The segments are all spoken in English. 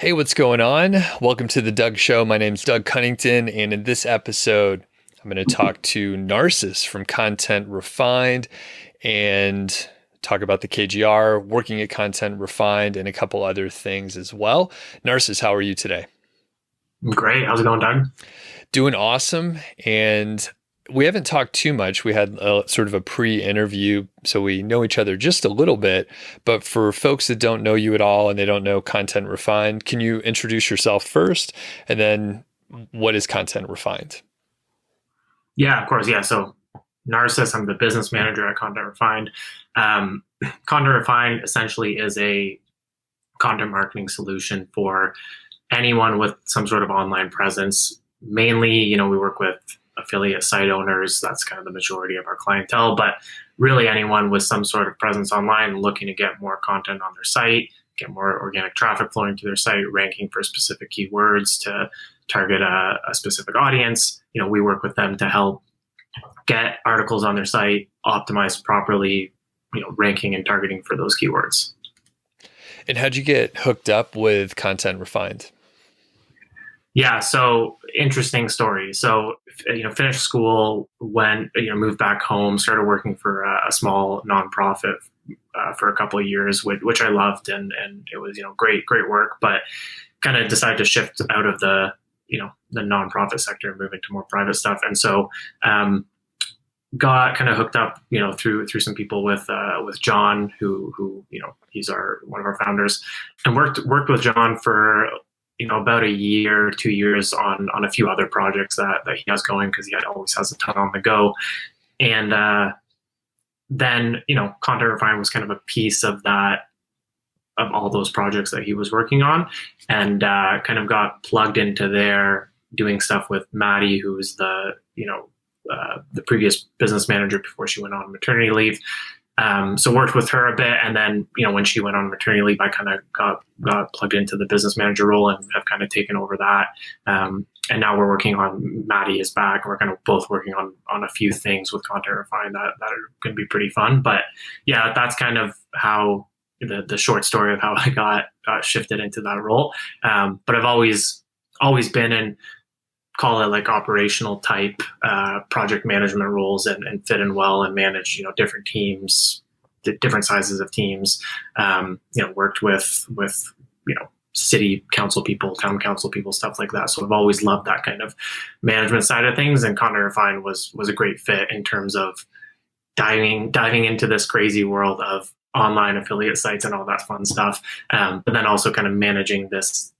Hey, what's going on? Welcome to the Doug Show. My name's Doug Cunnington, and in this episode, I'm going to talk to Narcis from Content Refined and talk about the KGR, working at Content Refined, and a couple other things as well. Narcis, how are you today? Great. How's it going, Doug? Doing awesome. And we haven't talked too much. We had a sort of a pre-interview, so we know each other just a little bit. But for folks that don't know you at all and they don't know Content Refined, can you introduce yourself first? And then what is Content Refined? Yeah, of course. Yeah. So, Narcis, I'm the business manager at Content Refined. Um, Content Refined essentially is a content marketing solution for anyone with some sort of online presence. Mainly, we work with affiliate site owners. That's kind of the majority of our clientele, but really anyone with some sort of presence online looking to get more content on their site, get more organic traffic flowing to their site, ranking for specific keywords to target a specific audience. We work with them to help get articles on their site optimized properly, ranking and targeting for those keywords. And how'd you get hooked up with Content Refined? Yeah, so interesting story. So, finished school, went, moved back home, started working for a small nonprofit for a couple of years, which I loved, and it was, great work. But kind of decided to shift out of the nonprofit sector and move into more private stuff. And so, got kind of hooked up, through some people with John, who he's one of our founders, and worked with John for about a year, 2 years on a few other projects that he has going because he always has a ton on the go. And then, Content Refined was kind of a piece of that, of all those projects that he was working on, and kind of got plugged into there doing stuff with Maddie, who was the previous business manager before she went on maternity leave. So worked with her a bit, and then when she went on maternity leave, I kind of got plugged into the business manager role and have kind of taken over that. And now we're working on Maddie is back. We're kind of both working on a few things with Content Refined that are going to be pretty fun. But yeah, that's kind of how the short story of how I got shifted into that role. But I've always been in, call it like operational type project management roles, and fit in well and manage different teams, different sizes of teams. Worked with city council people, town council people, stuff like that. So I've always loved that kind of management side of things, and Content Refined was a great fit in terms of diving into this crazy world of online affiliate sites and all that fun stuff. But then also kind of managing this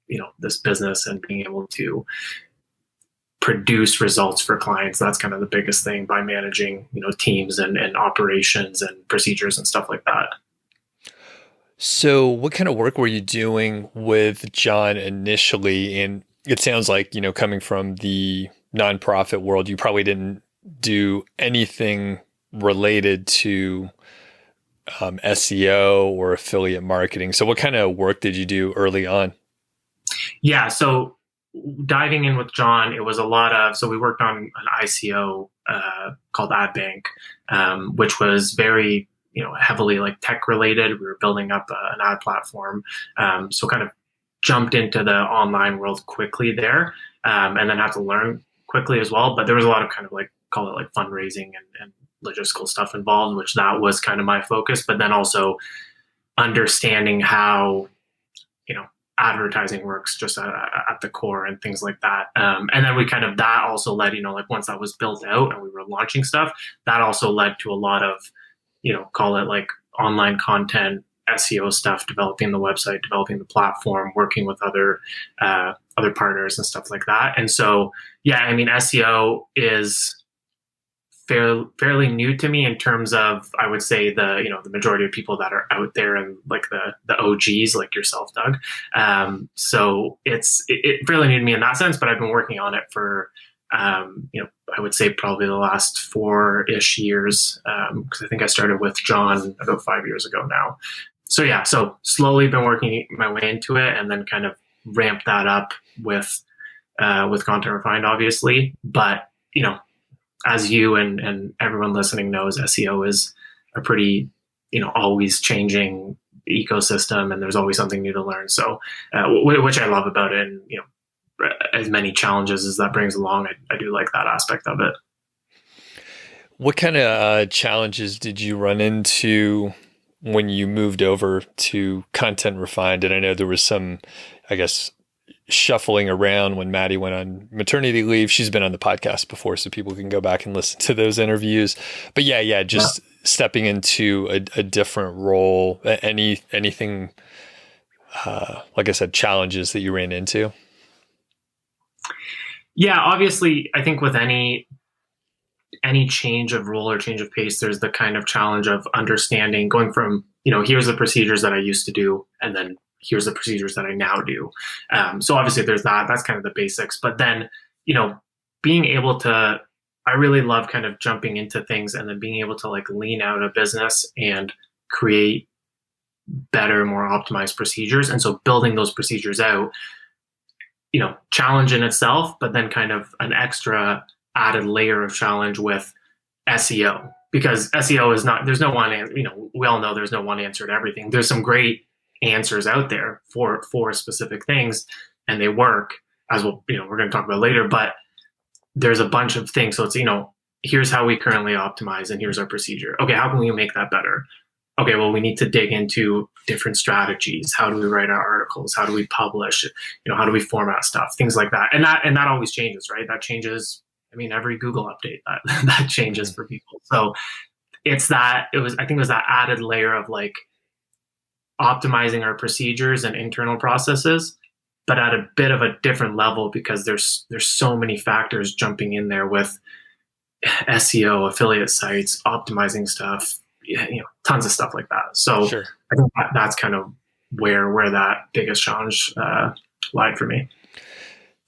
business and being able to produce results for clients. That's kind of the biggest thing, by managing teams and operations and procedures and stuff like that. So what kind of work were you doing with John initially? And it sounds like, coming from the nonprofit world, you probably didn't do anything related to SEO or affiliate marketing. So what kind of work did you do early on? Yeah, so diving in with John, it was a lot of, so we worked on an ICO called AdBank, which was very heavily like tech related. We were building up an ad platform, so kind of jumped into the online world quickly there, and then had to learn quickly as well. But there was a lot of kind of like, call it like fundraising and logistical stuff involved, which that was kind of my focus. But then also understanding how advertising works just at the core and things like that. And then we kind of, that also led, like once that was built out and we were launching stuff, that also led to a lot of, call it like online content, SEO stuff, developing the website, developing the platform, working with other partners and stuff like that. And so, yeah, I mean, SEO is fairly new to me in terms of, I would say, the majority of people that are out there and like the OGs like yourself, Doug. So it fairly new to me in that sense, but I've been working on it for I would say probably the last 4-ish years, because I think I started with John about 5 years ago now. So yeah, so slowly been working my way into it, and then kind of ramped that up with Content Refined, obviously. But as you and everyone listening knows, SEO is a pretty, always changing ecosystem, and there's always something new to learn. So, which I love about it, and as many challenges as that brings along, I do like that aspect of it. What kind of challenges did you run into when you moved over to Content Refined? And I know there was some, I guess, shuffling around when Maddie went on maternity leave. She's been on the podcast before, so people can go back and listen to those interviews. But yeah, Yeah. just stepping into a different role. Anything, like I said, challenges that you ran into? Yeah, obviously, I think with any change of role or change of pace, there's the kind of challenge of understanding, going from, here's the procedures that I used to do, and then here's the procedures that I now do. So obviously there's that's kind of the basics, but then, being able to, I really love kind of jumping into things and then being able to like lean out a business and create better, more optimized procedures. And so building those procedures out, challenge in itself, but then kind of an extra added layer of challenge with SEO, because SEO is not, there's no one, we all know there's no one answer to everything. There's some great answers out there for specific things, and they work, as we're going to talk about later, but there's a bunch of things. So it's, here's how we currently optimize and here's our procedure. Okay, how can we make that better? Okay, well, we need to dig into different strategies. How do we write our articles? How do we publish? How do we format stuff? Things like that. And that always changes, right? That changes. I mean, every Google update that changes for people. So I think it was that added layer of like optimizing our procedures and internal processes, but at a bit of a different level, because there's so many factors jumping in there with SEO, affiliate sites, optimizing stuff, tons of stuff like that. So Sure. I think that's kind of where that biggest challenge lied for me.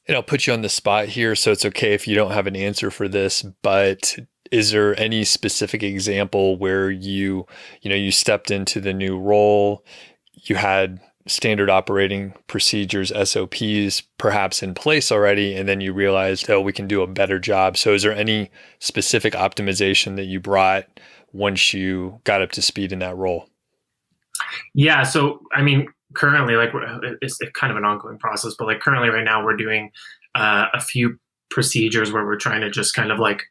And I'll put you on the spot here, so it's okay if you don't have an answer for this, but is there any specific example where you stepped into the new role, you had standard operating procedures, SOPs perhaps in place already, and then you realized, oh, we can do a better job? So is there any specific optimization that you brought once you got up to speed in that role? Yeah. So, I mean, currently, like, it's kind of an ongoing process, but like currently right now we're doing a few procedures where we're trying to just kind of like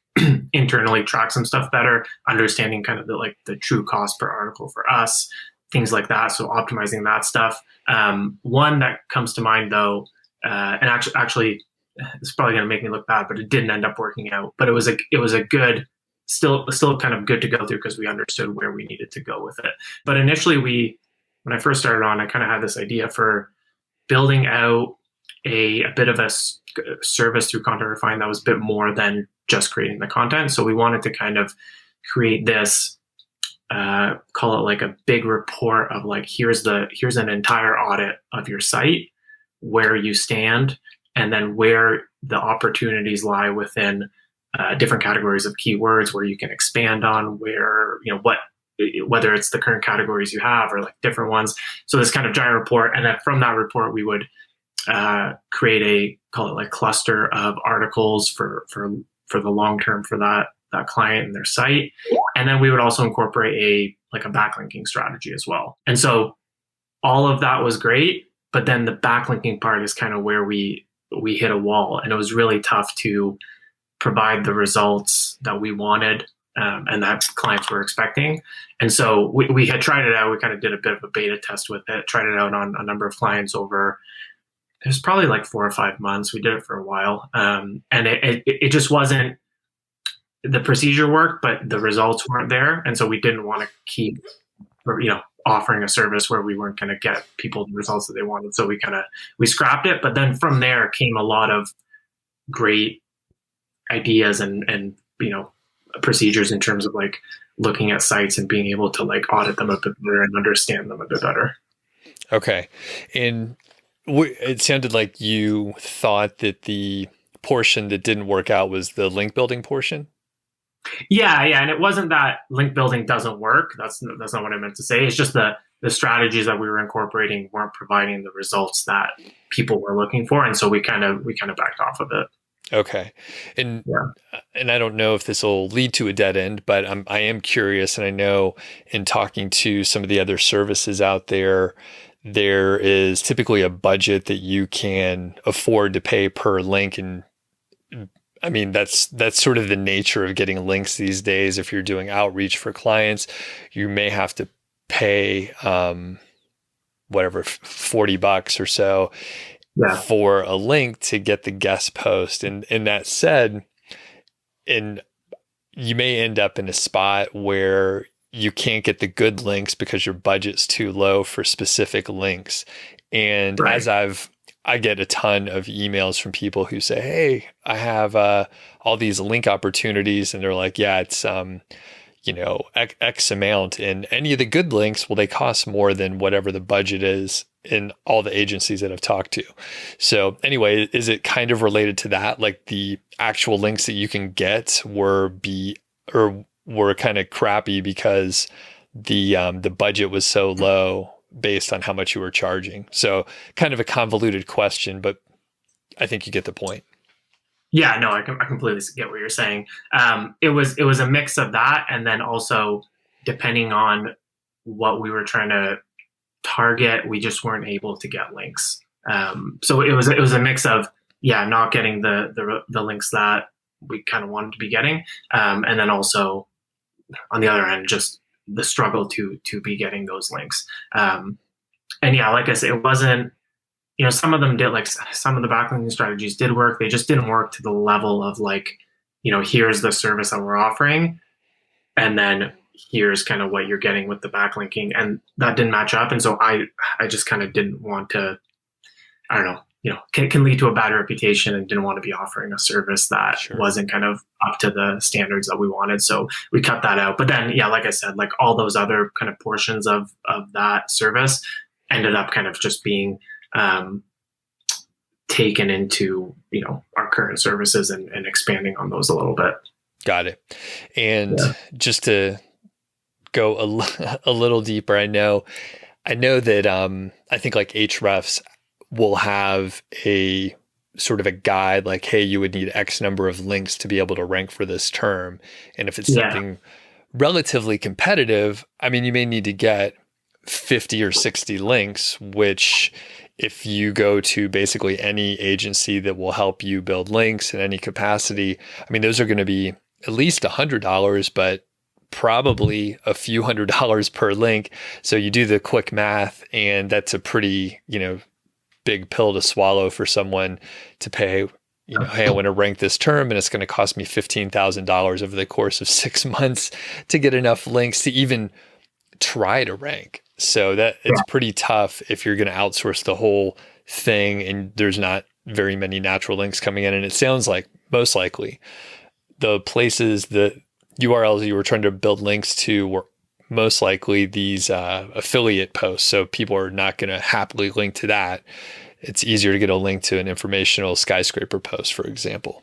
internally track some stuff better, understanding kind of the true cost per article for us, things like that. So optimizing that stuff. One that comes to mind though, and actually it's probably going to make me look bad, but it didn't end up working out, but it was a good, still kind of good to go through, because we understood where we needed to go with it. But initially when I first started on, I kind of had this idea for building out a bit of a service through Content Refined that was a bit more than just creating the content. So we wanted to kind of create this, call it like a big report of like, here's an entire audit of your site, where you stand, and then where the opportunities lie within different categories of keywords, where you can expand on, where, whether it's the current categories you have or like different ones. So this kind of giant report. And then from that report, we would create call it like cluster of articles for the long term for that client and their site. And then we would also incorporate a backlinking strategy as well. And so all of that was great, but then the backlinking part is kind of where we hit a wall, and it was really tough to provide the results that we wanted, and that clients were expecting. And so we had tried it out. We kind of did a bit of a beta test with it, tried it out on a number of clients over, it was probably like 4 or 5 months. We did it for a while. And it just wasn't, the procedure worked, but the results weren't there. And so we didn't want to keep, offering a service where we weren't going to get people the results that they wanted. So we scrapped it. But then from there came a lot of great ideas and procedures in terms of like looking at sites and being able to like audit them a bit better and understand them a bit better. Okay. And it sounded like you thought that the portion that didn't work out was the link building portion. Yeah. And it wasn't that link building doesn't work. That's not what I meant to say. It's just the strategies that we were incorporating weren't providing the results that people were looking for. And so we kind of backed off of it. Okay. And Yeah. and I don't know if this will lead to a dead end, but I am curious, and I know in talking to some of the other services out there, there is typically a budget that you can afford to pay per link. And I mean, that's sort of the nature of getting links these days. If you're doing outreach for clients, you may have to pay whatever, $40 or so Yeah. for a link to get the guest post. And that said, and you may end up in a spot where you can't get the good links because your budget's too low for specific links. And Right. I get a ton of emails from people who say, "Hey, I have all these link opportunities," and they're like, "Yeah, it's X amount." And any of the good links, well, they cost more than whatever the budget is in all the agencies that I've talked to. So anyway, is it kind of related to that? Like the actual links that you can get were kind of crappy because the budget was so low based on how much you were charging. So kind of a convoluted question, but I think you get the point. Yeah, no, I completely get what you're saying. It was a mix of that, and then also depending on what we were trying to target, we just weren't able to get links. So it was a mix of, yeah, not getting the links that we kind of wanted to be getting, and then also on the other end, just the struggle to be getting those links. And yeah, like I said, it wasn't, some of them did, like some of the backlinking strategies did work. They just didn't work to the level of like, here's the service that we're offering, and then here's kind of what you're getting with the backlinking, and that didn't match up. And so I just kind of didn't want to, I don't know, can lead to a bad reputation, and didn't want to be offering a service that Sure. wasn't kind of up to the standards that we wanted. So we cut that out. But then, yeah, like I said, like all those other kind of portions of that service ended up kind of just being um, taken into, our current services, and expanding on those a little bit. Got it. And Yeah. just to go a little deeper, I know that I think like Hrefs will have a sort of a guide like, hey, you would need X number of links to be able to rank for this term. And if it's Yeah. something relatively competitive, I mean, you may need to get 50 or 60 links, which if you go to basically any agency that will help you build links in any capacity, I mean, those are going to be at least $100, but probably a few $100s per link. So you do the quick math, and that's a pretty, big pill to swallow for someone to pay. Hey, I want to rank this term, and it's going to cost me $15,000 over the course of 6 months to get enough links to even try to rank. So that it's Yeah. pretty tough if you're going to outsource the whole thing and there's not very many natural links coming in. And it sounds like most likely the places, the URLs you were trying to build links to were most likely these affiliate posts. So people are not going to happily link to that. It's easier to get a link to an informational skyscraper post, for example.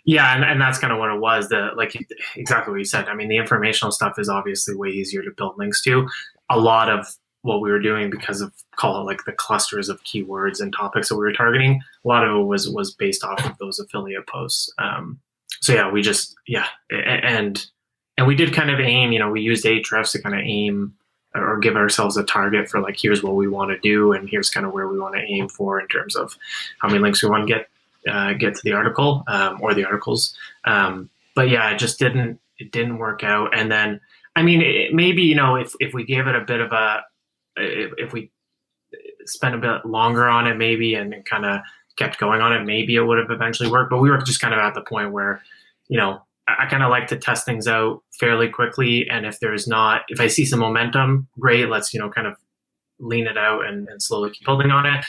Yeah, and that's kind of what it was. The like exactly what you said. I mean, the informational stuff is obviously way easier to build links to. A lot of what we were doing, because of, call it like the clusters of keywords and topics that we were targeting, a lot of it was based off of those affiliate posts. So yeah, we just, yeah, and we did kind of aim. We used Ahrefs to kind of aim or give ourselves a target for like, here's what we want to do, and here's kind of where we want to aim for in terms of how many links we want to get to the article, or the articles. But yeah, it didn't work out. And then, I mean, maybe, if we gave it a bit of if we spent a bit longer on it, maybe, and kind of kept going on it, maybe it would have eventually worked. But we were just kind of at the point where, I kind of like to test things out fairly quickly. And if I see some momentum, great, let's, kind of lean it out, and slowly keep building on it.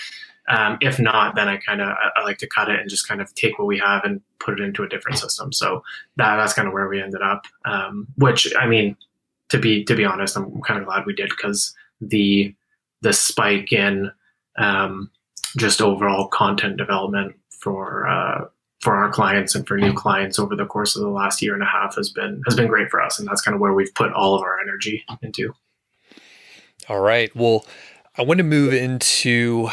If not, then I like to cut it and just kind of take what we have and put it into a different system. So that's kind of where we ended up. Which, I mean, to be honest, I'm kind of glad we did, because the spike in just overall content development for our clients and for new clients over the course of the last year and a half has been great for us, and that's kind of where we've put all of our energy into. All right. Well, I want to move into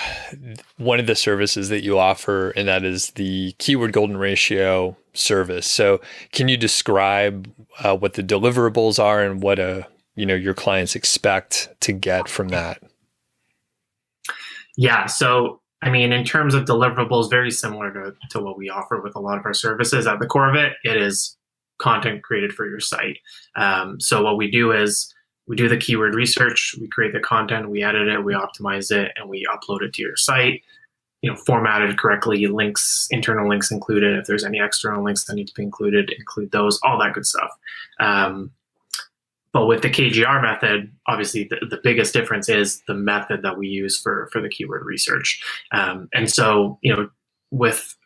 one of the services that you offer, and that is the keyword golden ratio service. So, can you describe what the deliverables are and what your clients expect to get from that? Yeah. So, I mean, in terms of deliverables, very similar to what we offer with a lot of our services. At the core of it, it is content created for your site. So, what we do is we do the keyword research, we create the content, we edit it, we optimize it, and we upload it to your site. Formatted correctly, links, internal links included. If there's any external links that need to be included, include those, all that good stuff. But with the KGR method, obviously the biggest difference is the method that we use for the keyword research. And so, with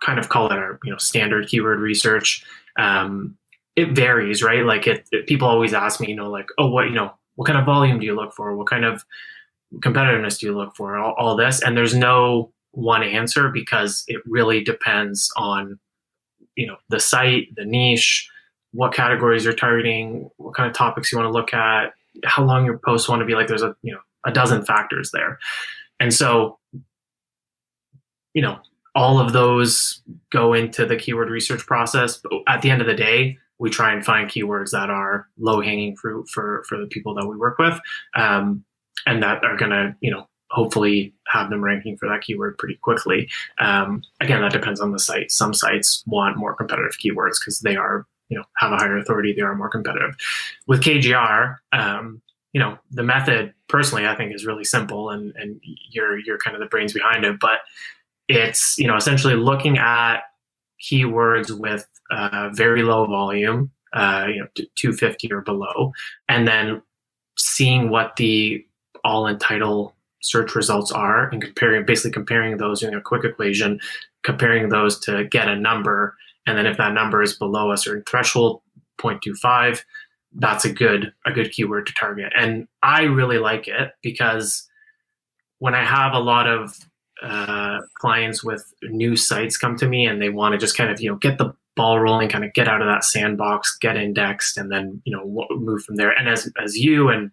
kind of call it our standard keyword research, it varies, right? Like people always ask me, like, oh, what kind of volume do you look for? What kind of competitiveness do you look for? All this, and there's no one answer because it really depends on the site, the niche, what categories you're targeting, what kind of topics you want to look at, how long your posts want to be. Like there's a dozen factors there. And so, all of those go into the keyword research process. But at the end of the day, we try and find keywords that are low hanging fruit for the people that we work with. And that are going to, hopefully have them ranking for that keyword pretty quickly. Again, that depends on the site. Some sites want more competitive keywords because they are, have a higher authority. They are more competitive. With KGR, the method personally, I think is really simple and you're kind of the brains behind it, but it's, essentially looking at keywords with very low volume, 250 or below, and then seeing what the all in title search results are and basically comparing those, a quick equation, comparing those to get a number. And then if that number is below a certain threshold, 0.25, that's a good keyword to target. And I really like it because when I have a lot of clients with new sites come to me and they want to just kind of, get the ball rolling, kind of get out of that sandbox, get indexed, and then, move from there. And as you and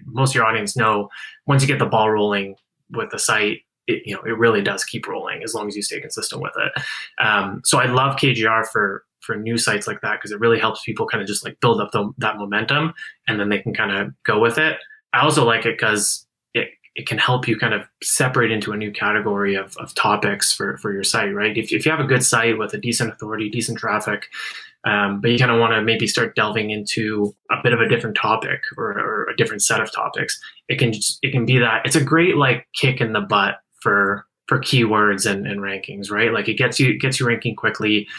most of your audience know, once you get the ball rolling with the site, it really does keep rolling as long as you stay consistent with it. So I love KGR for new sites like that because it really helps people kind of just like build up that momentum and then they can kind of go with it. I also like it because it can help you kind of separate into a new category of topics for your site, right? If you have a good site with a decent authority, decent traffic, but you kind of want to maybe start delving into a bit of a different topic or a different set of topics, it can be that it's a great like kick in the butt for keywords and rankings, right? Like it gets you ranking quickly.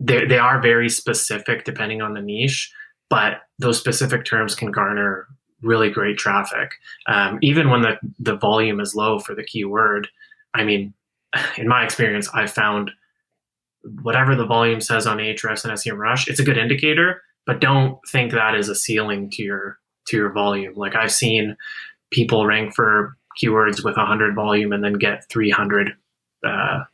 They are very specific depending on the niche, but those specific terms can garner really great traffic. Even when the volume is low for the keyword, I mean, in my experience, I've found whatever the volume says on Ahrefs and SEMrush, it's a good indicator, but don't think that is a ceiling to your volume. Like I've seen people rank for keywords with 100 volume and then get 300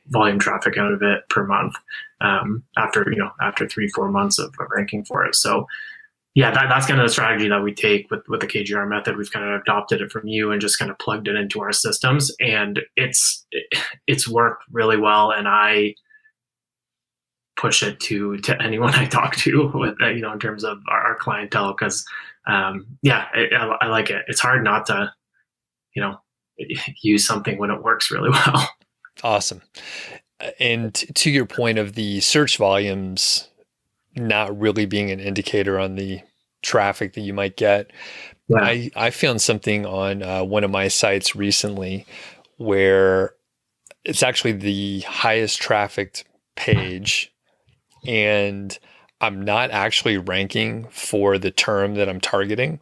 volume traffic out of it per month after 3-4 months of ranking for it. So yeah, that's kind of the strategy that we take with the KGR method. We've kind of adopted it from you and just kind of plugged it into our systems, and it's worked really well. And I push it to anyone I talk to with in terms of our clientele because I like it. It's hard not to use something when it works really well. Awesome. And to your point of the search volumes not really being an indicator on the traffic that you might get. Yeah. I found something on one of my sites recently where it's actually the highest trafficked page and I'm not actually ranking for the term that I'm targeting.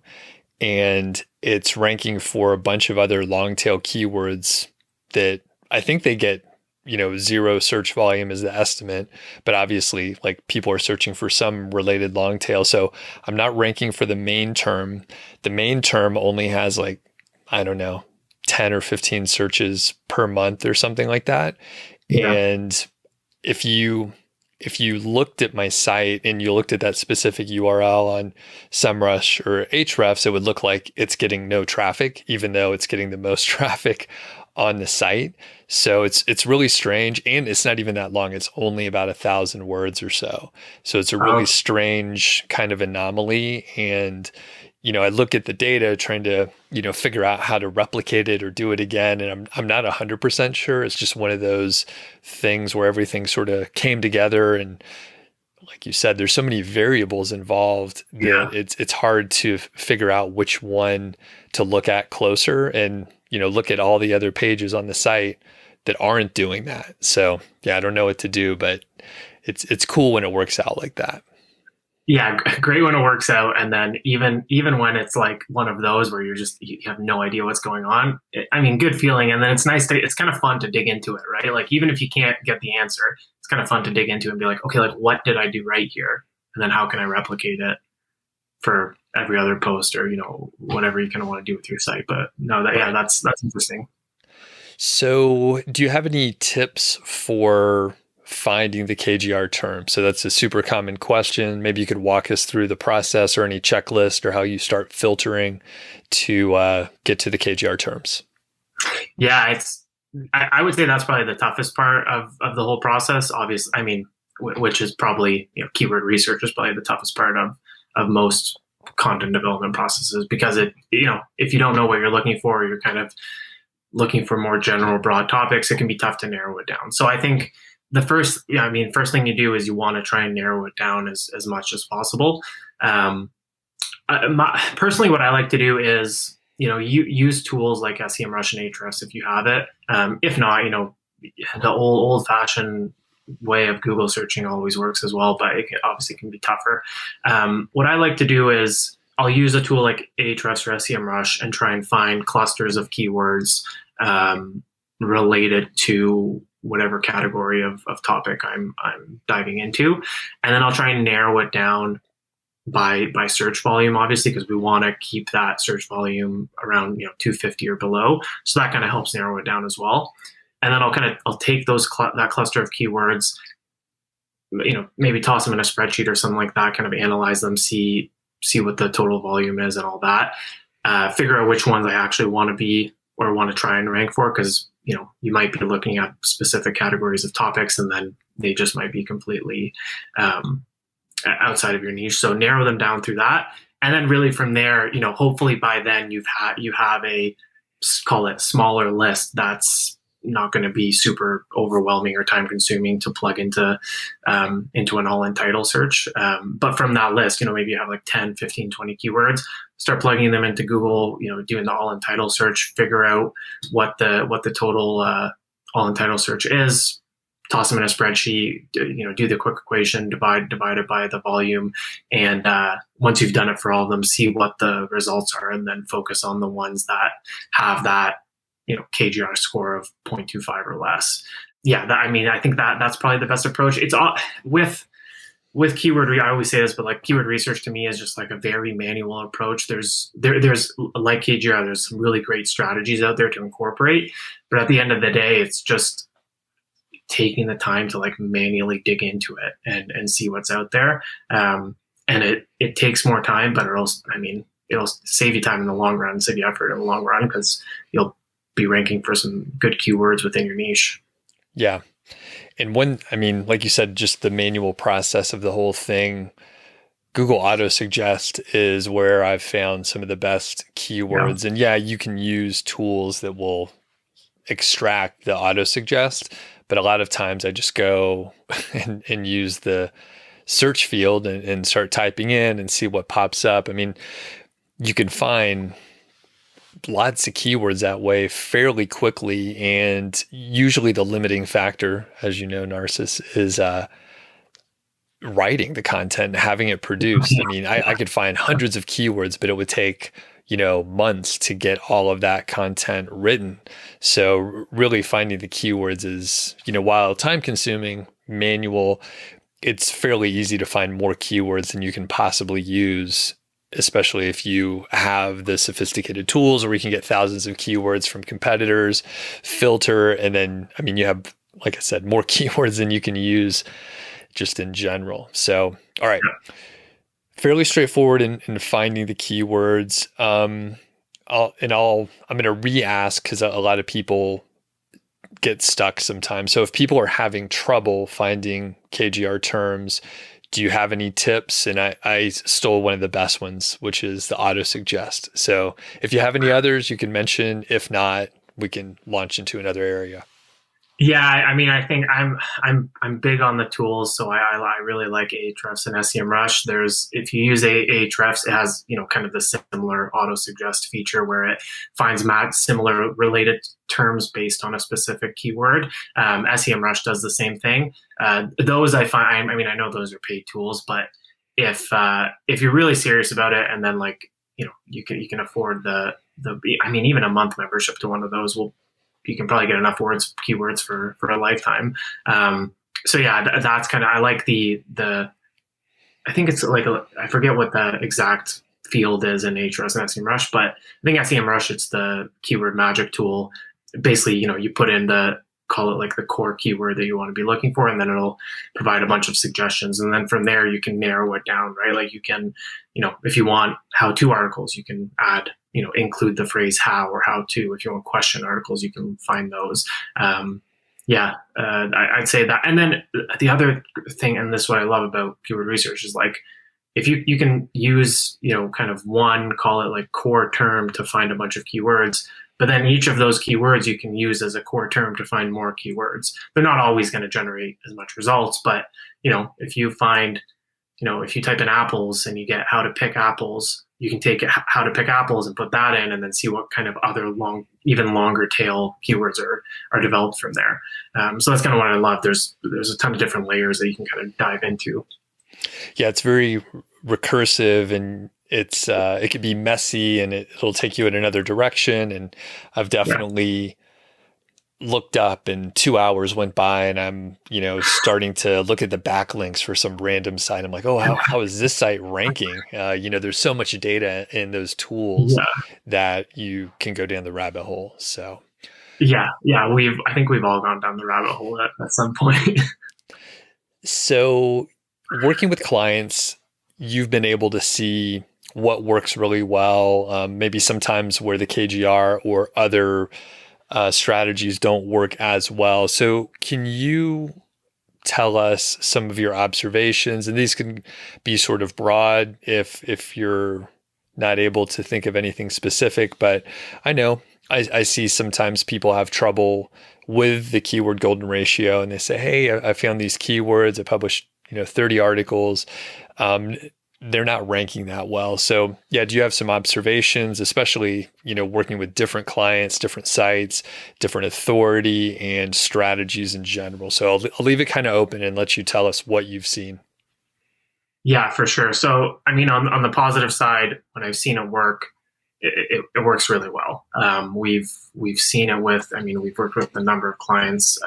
And it's ranking for a bunch of other long tail keywords that I think they get 0 search volume is the estimate, but obviously like people are searching for some related long tail. So I'm not ranking for the main term. The main term only has 10 or 15 searches per month or something like that. Yeah. And if you if you looked at my site and you looked at that specific URL on SEMrush or Ahrefs, it would look like it's getting no traffic, even though it's getting the most traffic on the site. So it's really strange, and it's not even that long. It's only about 1,000 words or so. So it's a really Oh, strange kind of anomaly. And I look at the data trying to, figure out how to replicate it or do it again. And I'm not 100% sure. It's just one of those things where everything sort of came together. And like you said, there's so many variables involved that yeah. it's hard to figure out which one to look at closer and, look at all the other pages on the site that aren't doing that. So yeah, I don't know what to do, but it's cool when it works out like that. Yeah, great when it works out, and then even when it's like one of those where you have no idea what's going on. I mean, good feeling, and then it's kind of fun to dig into it, right? Like even if you can't get the answer, it's kind of fun to dig into and be like, okay, like what did I do right here, and then how can I replicate it for every other post or whatever you kind of want to do with your site. But no, that yeah, Right. that's interesting. So, do you have any tips for finding the KGR term? So, that's a super common question. Maybe you could walk us through the process or any checklist or how you start filtering to get to the KGR terms. Yeah, I would say that's probably the toughest part of the whole process. Obviously, I mean, which is probably keyword research is probably the toughest part of most content development processes because if you don't know what you're looking for, you're kind of looking for more general broad topics, it can be tough to narrow it down. So I think first thing you do is you want to try and narrow it down as much as possible. Personally, what I like to do is you use tools like SEMrush and Ahrefs if you have it. If not, the old fashioned way of Google searching always works as well, but obviously can be tougher. What I like to do is I'll use a tool like Ahrefs or SEMrush and try and find clusters of keywords related to whatever category of topic I'm diving into, and then I'll try and narrow it down by search volume, obviously, because we want to keep that search volume around 250 or below. So that kind of helps narrow it down as well. And then I'll take that cluster of keywords, maybe toss them in a spreadsheet or something like that, kind of analyze them, see what the total volume is and all that. Figure out which ones I actually want to be or want to try and rank for, because you might be looking at specific categories of topics and then they just might be completely outside of your niche. So narrow them down through that, and then really from there, hopefully by then you have a, call it, smaller list that's not going to be super overwhelming or time consuming to plug into an all-in title search. But from that list, maybe you have like 10, 15, 20 keywords, start plugging them into Google, doing the all-in title search, figure out what the total all-in title search is, toss them in a spreadsheet, do the quick equation, divide it by the volume. And once you've done it for all of them, see what the results are, and then focus on the ones that have that KGR score of 0.25 or less. Yeah, I think that's probably the best approach. It's all with keyword. I always say this, but like keyword research to me is just like a very manual approach. There's like KGR, there's some really great strategies out there to incorporate, but at the end of the day, it's just taking the time to like manually dig into it and see what's out there. And it takes more time, but it'll save you time in the long run, save you effort in the long run, because you'll be ranking for some good keywords within your niche. Yeah. And like you said, just the manual process of the whole thing, Google Auto Suggest is where I've found some of the best Yeah. keywords. And yeah, you can use tools that will extract the auto suggest, but a lot of times I just go and use the search field and start typing in and see what pops up. I mean, you can find lots of keywords that way fairly quickly. And usually the limiting factor, as you know, Narcis, is writing the content and having it produced. I mean, I could find hundreds of keywords, but it would take, months to get all of that content written. So really finding the keywords is, while time consuming, manual, it's fairly easy to find more keywords than you can possibly use, especially if you have the sophisticated tools where you can get thousands of keywords from competitors, filter, and then, you have, like I said, more keywords than you can use just in general. So, all right, fairly straightforward in finding the keywords. I'm going to re-ask because a lot of people get stuck sometimes. So if people are having trouble finding KGR terms, do you have any tips? And I stole one of the best ones, which is the auto suggest. So if you have any others, you can mention. If not, we can launch into another area. Yeah, I mean, I think I'm big on the tools, so I really like Ahrefs and SEMrush. There's if you use Ahrefs, it has kind of the similar auto suggest feature where it finds similar related terms based on a specific keyword. SEMrush does the same thing. Those I find, I mean, I know those are paid tools, but if you're really serious about it, and then you can afford I mean, even a month membership to one of those will you can probably get enough keywords for a lifetime. So yeah, that's kind of I like I think it's like I forget what the exact field is in Ahrefs and SEMrush, but I think SEMrush it's the keyword magic tool. Basically, you put in call it like the core keyword that you want to be looking for, and then it'll provide a bunch of suggestions, and then from there you can narrow it down, right? Like you can, if you want how-to articles, you can add, include the phrase how or how to. If you want question articles, you can find those. I'd say that. And then the other thing, and this is what I love about keyword research, is like if you can use kind of one, call it like core term to find a bunch of keywords, but then each of those keywords you can use as a core term to find more keywords. They're not always going to generate as much results, but if you find, if you type in apples and you get how to pick apples, you can take how to pick apples and put that in, and then see what kind of other even longer tail keywords are developed from there. So that's kind of what I love. There's a ton of different layers that you can kind of dive into. Yeah, it's very recursive, and it could be messy, and it'll take you in another direction. And I've Yeah. definitely looked up and 2 hours went by, and I'm, starting to look at the backlinks for some random site. I'm like, oh, how is this site ranking? There's so much data in those tools Yeah. that you can go down the rabbit hole. So, Yeah. I think we've all gone down the rabbit hole at some point. so working with clients, you've been able to see what works really well. Maybe sometimes where the KGR or other strategies don't work as well. So, can you tell us some of your observations? And these can be sort of broad if you're not able to think of anything specific. But I know I see sometimes people have trouble with the keyword golden ratio, and they say, "Hey, I found these keywords. I published 30 articles." Um, they're not ranking that well. So yeah, do you have some observations, especially, working with different clients, different sites, different authority and strategies in general? So I'll leave it kind of open and let you tell us what you've seen. Yeah, for sure. So, I mean, on the positive side, when I've seen it work, it works really well. We've seen it with, I mean, we've worked with a number of clients,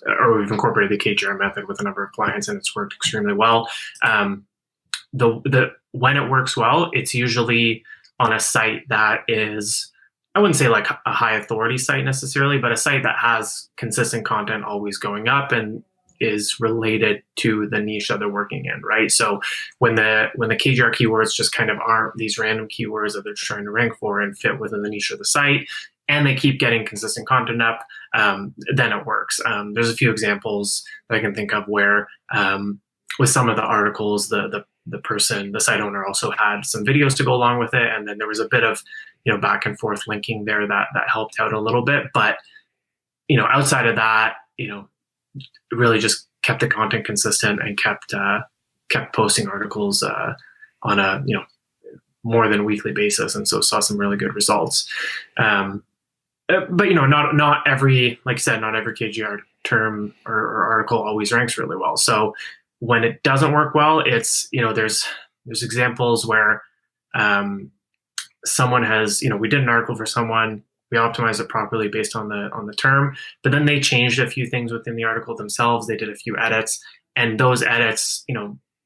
or we've incorporated the KGR method with a number of clients, and it's worked extremely well. The when it works well, it's usually on a site that is, I wouldn't say like a high authority site necessarily, but a site that has consistent content always going up and is related to the niche that they're working in, right? So when the KGR keywords just kind of aren't these random keywords that they're trying to rank for and fit within the niche of the site, and they keep getting consistent content up, then it works. There's a few examples that I can think of where with some of the articles, the site owner also had some videos to go along with it, and then there was a bit of back and forth linking there that helped out a little bit. But outside of that, really just kept the content consistent and kept posting articles on a more than weekly basis, and so saw some really good results. But not every, like I said, not every KGR term or article always ranks really well. So when it doesn't work well, it's there's examples where someone has we did an article for someone, we optimized it properly based on the term, but then they changed a few things within the article themselves. They did a few edits, and those edits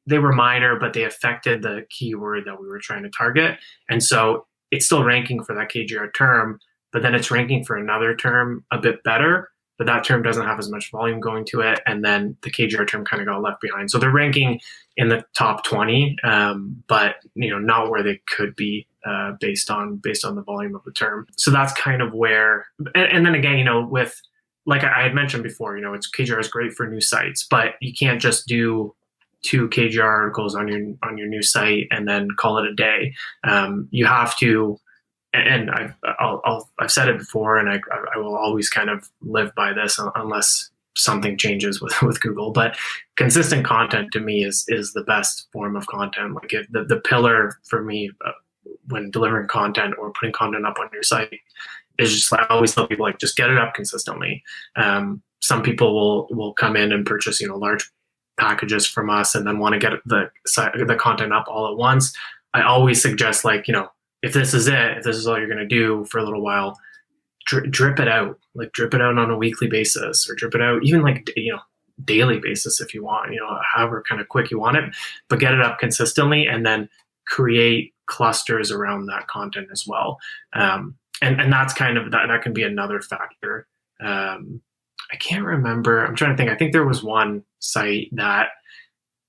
they were minor, but they affected the keyword that we were trying to target, and so it's still ranking for that KGR term, but then it's ranking for another term a bit better, but that term doesn't have as much volume going to it. And then the KGR term kind of got left behind. So they're ranking in the top 20, but not where they could be based on the volume of the term. So that's kind of where, and then again, with like I had mentioned before, it's KGR is great for new sites, but you can't just do 2 KGR articles on your new site and then call it a day. You have to, and I've said it before, and I will always kind of live by this unless something changes with Google. But consistent content to me is the best form of content. Like the pillar for me when delivering content or putting content up on your site is just like I always tell people, like, just get it up consistently. Some people will come in and purchase large packages from us and then want to get the content up all at once. I always suggest, like, if this is all you're going to do for a little while, drip it out. Like, drip it out on a weekly basis, or drip it out even like daily basis if you want. However kind of quick you want it, but get it up consistently, and then create clusters around that content as well. And that's kind of that can be another factor. I can't remember. I'm trying to think. I think there was one site that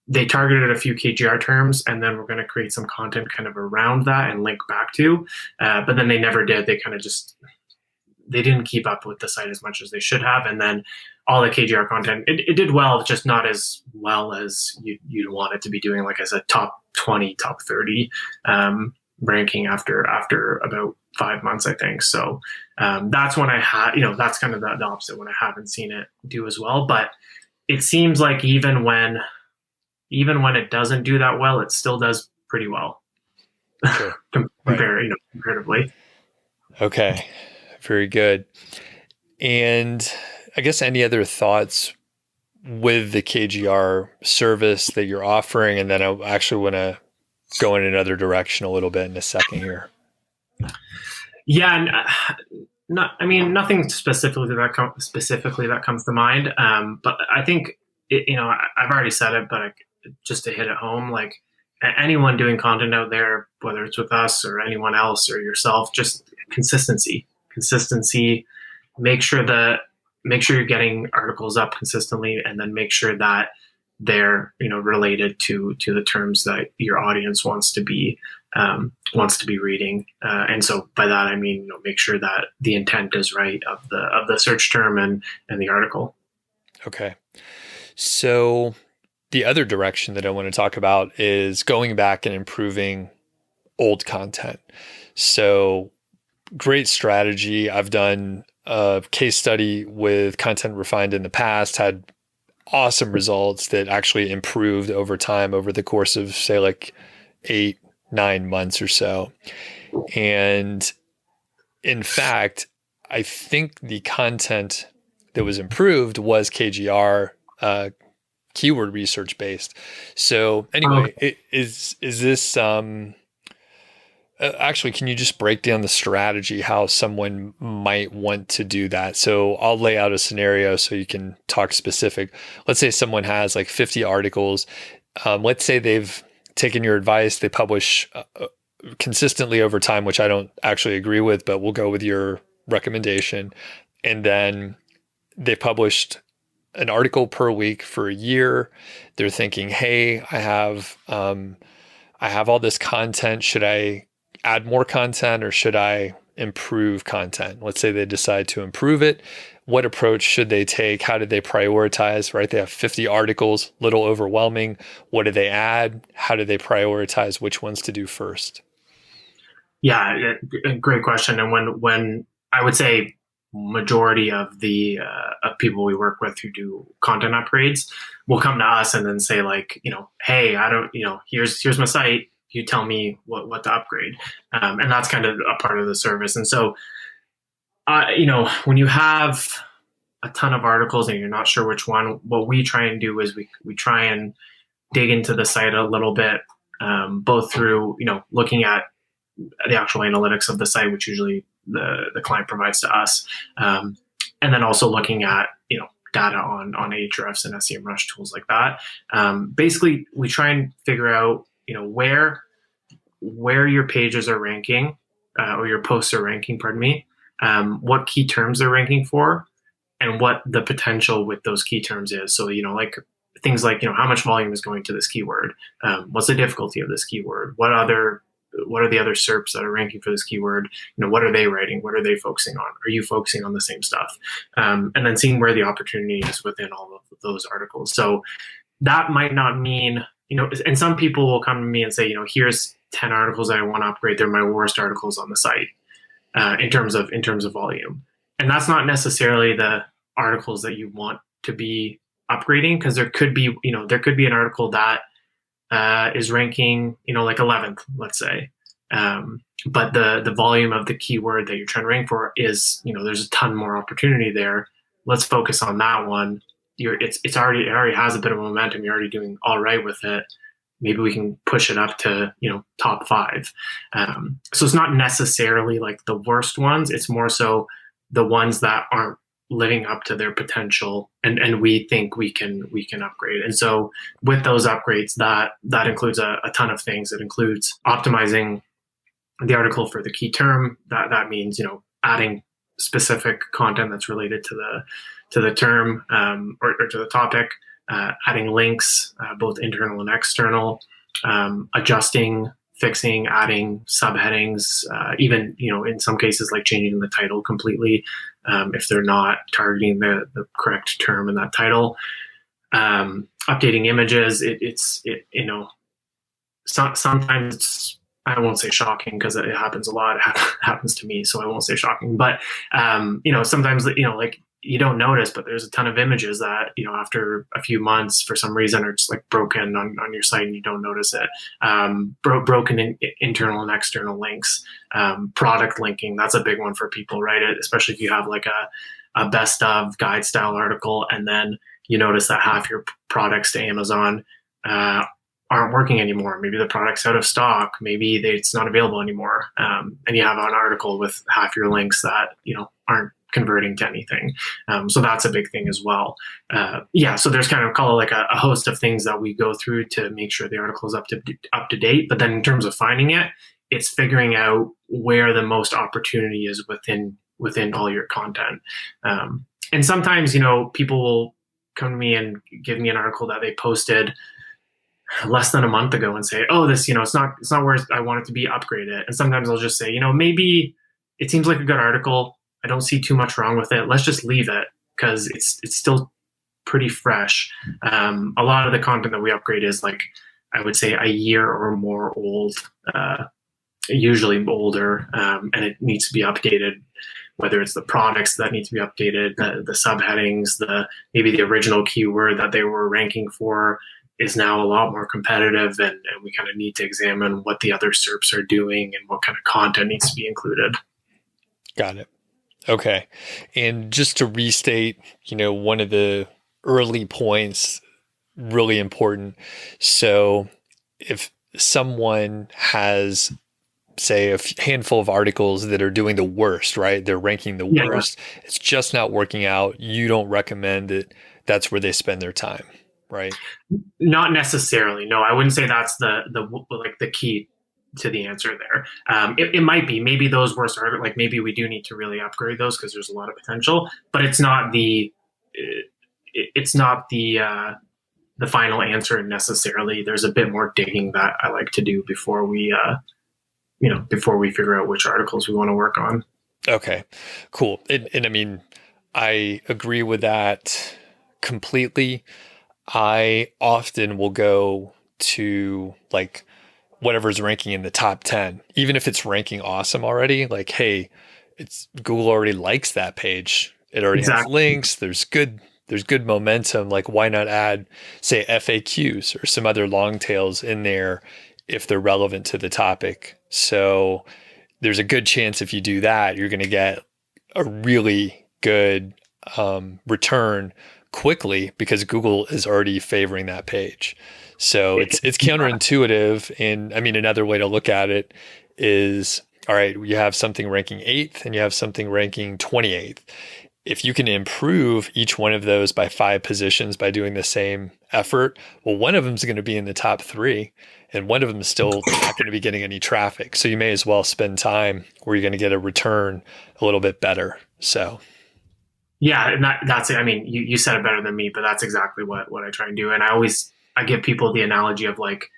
they targeted a few KGR terms, and then we're going to create some content kind of around that and link back to. But then they never did. They kind of they didn't keep up with the site as much as they should have. And then all the KGR content, it did well, just not as well as you'd want it to be doing, like as a top 20, top 30 ranking after about 5 months, I think. So that's when I had, that's kind of the opposite, when I haven't seen it do as well. But it seems like even when it doesn't do that well, it still does pretty well. Sure. Comparatively. Okay. Very good. And I guess any other thoughts with the KGR service that you're offering? And then I actually want to go in another direction a little bit in a second here. Yeah, nothing specifically that comes to mind. But I think I've already said it, but just to hit it home, like anyone doing content out there, whether it's with us or anyone else or yourself, just consistency. Make sure you're getting articles up consistently, and then make sure that they're related to the terms that your audience wants to be reading. And so by that I mean make sure that the intent is right of the search term and the article. Okay. So the other direction that I want to talk about is going back and improving old content. So great strategy. I've done a case study with Content Refined in the past, had awesome results that actually improved over time over the course of, say, like 8-9 months or so. And in fact, I think the content that was improved was KGR, keyword research based. So anyway, is this, actually, can you just break down the strategy, how someone might want to do that? So I'll lay out a scenario so you can talk specific. Let's say someone has like 50 articles. Let's say they've taken your advice. They publish consistently over time, which I don't actually agree with, but we'll go with your recommendation. And then they published an article per week for a year. They're thinking, hey, I have all this content. Should I add more content or should I improve content? Let's say they decide to improve it. What approach should they take? How did they prioritize, right? They have 50 articles, little overwhelming. What do they add? How do they prioritize which ones to do first? Yeah, great question. And when I would say majority of the of people we work with who do content upgrades will come to us and then say, like, hey, I don't, here's my site. You tell me what to upgrade. And that's kind of a part of the service. And so, when you have a ton of articles and you're not sure which one, what we try and do is we try and dig into the site a little bit, both through, looking at the actual analytics of the site, which usually the client provides to us. And then also looking at, data on Ahrefs and SEMrush tools like that. Basically, we try and figure out, where your pages are ranking, or your posts are ranking, pardon me, what key terms they're ranking for, and what the potential with those key terms is. So, like things like, how much volume is going to this keyword? What's the difficulty of this keyword? What are the other SERPs that are ranking for this keyword? What are they writing? What are they focusing on? Are you focusing on the same stuff? And then seeing where the opportunity is within all of those articles. So that might not mean, and some people will come to me and say, here's 10 articles I want to upgrade. They're my worst articles on the site in terms of volume. And that's not necessarily the articles that you want to be upgrading, because there could be an article that is ranking, like 11th, let's say. But the volume of the keyword that you're trying to rank for is, there's a ton more opportunity there. Let's focus on that one. It already has a bit of momentum. You're already doing all right with it. Maybe we can push it up to, top 5. So it's not necessarily like the worst ones. It's more so the ones that aren't living up to their potential, and we think we can upgrade. And so with those upgrades, that includes a ton of things. It includes optimizing the article for the key term. That means, adding specific content that's related to the term, or to the topic, adding links, both internal and external, adjusting, fixing, adding subheadings, even, in some cases, like changing the title completely, if they're not targeting the correct term in that title, updating images. Sometimes it's, I won't say shocking, because it happens a lot. It happens to me, so I won't say shocking. But sometimes, like, you don't notice, but there's a ton of images that, after a few months, for some reason, are just like broken on your site, and you don't notice it. Broken in internal and external links, product linking. That's a big one for people, right? Especially if you have like a best of guide style article, and then you notice that half your products to Amazon aren't working anymore. Maybe the product's out of stock. Maybe it's not available anymore. And you have an article with half your links that, aren't converting to anything. So that's a big thing as well. So there's kind of, call it like a host of things that we go through to make sure the article is up to date. But then in terms of finding it, it's figuring out where the most opportunity is within all your content. And sometimes, people will come to me and give me an article that they posted less than a month ago and say, oh, this, it's not where I want it to be, upgrade it. And sometimes I'll just say, maybe it seems like a good article. I don't see too much wrong with it. Let's just leave it, because it's still pretty fresh. A lot of the content that we upgrade is, like, I would say, a year or more old, usually older, and it needs to be updated, whether it's the products that need to be updated, the subheadings, maybe the original keyword that they were ranking for is now a lot more competitive, and we kind of need to examine what the other SERPs are doing and what kind of content needs to be included. Got it. Okay. And just to restate, one of the early points, really important. So if someone has, say, a handful of articles that are doing the worst, right? They're ranking the worst. It's just not working out. You don't recommend that that's where they spend their time, right? Not necessarily. No, I wouldn't say that's the key to the answer there. It might be, maybe those worst articles, like, maybe we do need to really upgrade those because there's a lot of potential, but it's not the final answer necessarily. There's a bit more digging that I like to do before we figure out which articles we want to work on. Okay, cool. And I mean, I agree with that completely. I often will go to, like, whatever's ranking in the top 10, even if it's ranking awesome already. Like, hey, Google already likes that page. It already has links. There's good momentum. Like, why not add, say, FAQs or some other long tails in there if they're relevant to the topic? So there's a good chance if you do that, you're going to get a really good return quickly, because Google is already favoring that page. So it's counterintuitive. And I mean, another way to look at it is, all right, you have something ranking 8th and you have something ranking 28th. If you can improve each one of those by 5 positions by doing the same effort, well, one of them is going to be in the top 3, and one of them is still not going to be getting any traffic. So you may as well spend time where you're going to get a return a little bit better. So Yeah, and that's it. I mean, you said it better than me, but that's exactly what I try and do. And I give people the analogy of like,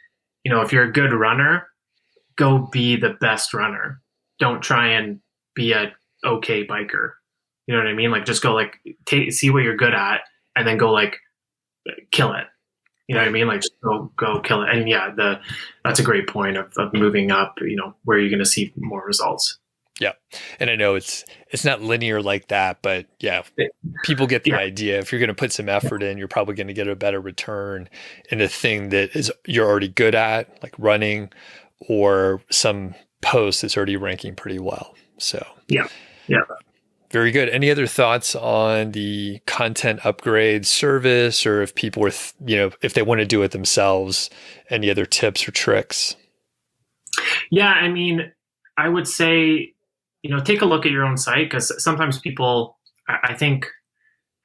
if you're a good runner, go be the best runner. Don't try and be a okay biker. You know what I mean? Like just go like see what you're good at and then go like kill it. You know what I Right. mean? Like just go kill it. And yeah, that's a great point of moving up, where you're gonna see more results. Yeah. And I know it's not linear like that, but yeah, people get the Yeah. idea. If you're going to put some effort in, you're probably going to get a better return in the thing that is you're already good at, like running, or some post that's already ranking pretty well. So Yeah. Yeah. very good. Any other thoughts on the content upgrade service, or if people were, if they want to do it themselves, any other tips or tricks? Yeah, I mean, I would say, take a look at your own site because sometimes people, I think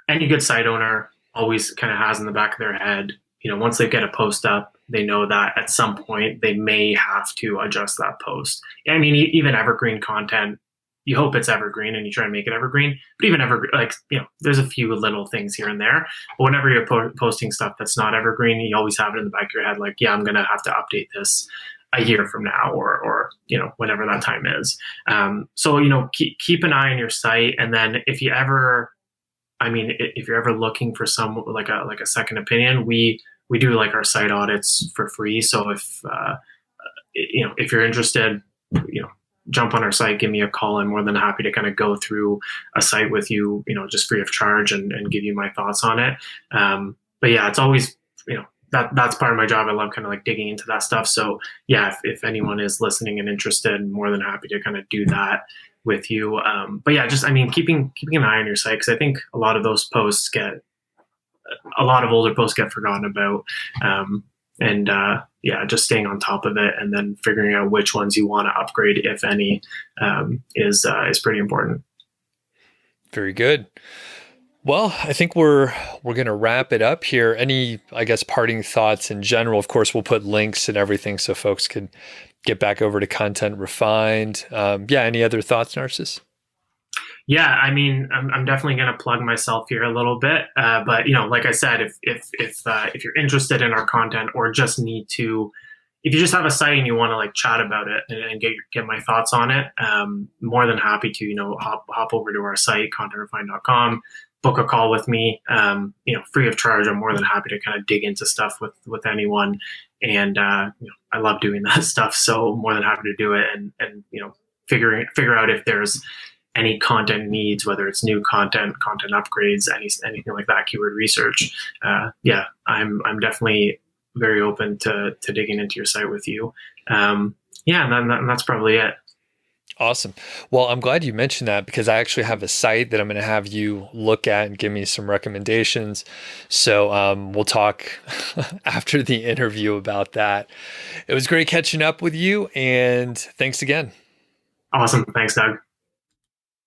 any good site owner always kind of has in the back of their head, once they get a post up, they know that at some point they may have to adjust that post. I mean, even evergreen content, you hope it's evergreen and you try to make it evergreen, but even evergreen, like, there's a few little things here and there. But whenever you're posting stuff that's not evergreen, you always have it in the back of your head, like, yeah, I'm going to have to update this a year from now or whenever that time is. So keep an eye on your site, and then if you ever, I mean, if you're ever looking for some like a second opinion, we do like our site audits for free. So if you're interested, you know jump on our site, give me a call. I'm more than happy to kind of go through a site with you, just free of charge, and give you my thoughts on it. But yeah, it's always, that's part of my job. I love kind of like digging into that stuff. So yeah, if anyone is listening and interested, I'm more than happy to kind of do that with you. But yeah, just, I mean, keeping an eye on your site, because I think a lot of older posts get forgotten about. And yeah, just staying on top of it and then figuring out which ones you want to upgrade, if any, is pretty important. Very good. Well, I think we're going to wrap it up here. Any, I guess, parting thoughts in general? Of course, we'll put links and everything so folks can get back over to Content Refined. Yeah, any other thoughts, Narcissus? Yeah, I mean, I'm definitely going to plug myself here a little bit, but like I said, if you're interested in our content or just need to, if you just have a site and you want to like chat about it and get my thoughts on it, more than happy to hop over to our site contentrefine.com, book a call with me, free of charge. I'm more than happy to kind of dig into stuff with anyone, and I love doing that stuff. So more than happy to do it, and figure out if there's any content needs, whether it's new content upgrades, anything like that, keyword research. Yeah, I'm definitely very open to digging into your site with you. Yeah, and that's probably it. Awesome. Well, I'm glad you mentioned that because I actually have a site that I'm going to have you look at and give me some recommendations. So we'll talk after the interview about that. It was great catching up with you, and thanks again. Awesome. Thanks, Doug.